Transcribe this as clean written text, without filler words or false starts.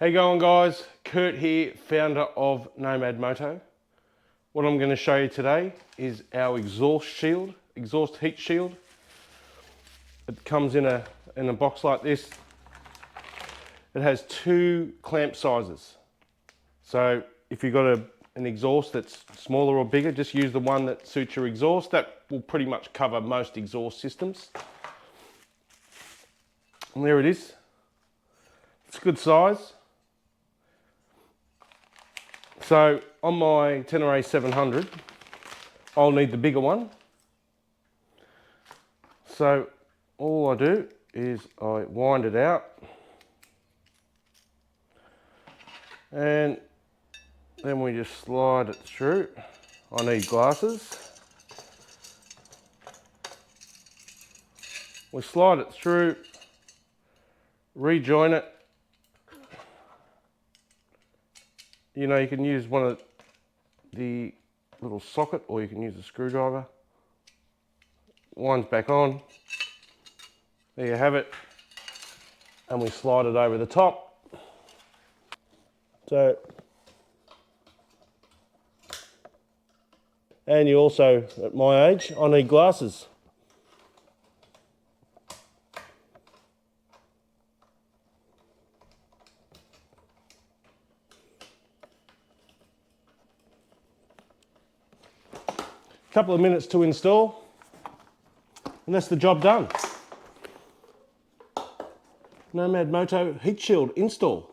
How you going, guys? Kurt here, founder of Nomad Moto. What I'm going to show you today is our exhaust heat shield. It comes in a box like this. It has two clamp sizes. So if you've got an exhaust that's smaller or bigger, just use the one that suits your exhaust. That will pretty much cover most exhaust systems. And there it is. It's a good size. So on my Tenere 700, I'll need the bigger one. So all I do is I wind it out, and then we just slide it through. I need glasses. We slide it through, rejoin it. You know, you can use one of the little socket, or you can use a screwdriver. Winds back on. There you have it. And we slide it over the top. So, and you also, at my age, I need glasses. Couple of minutes to install, and that's the job done. Nomad Moto heat shield install.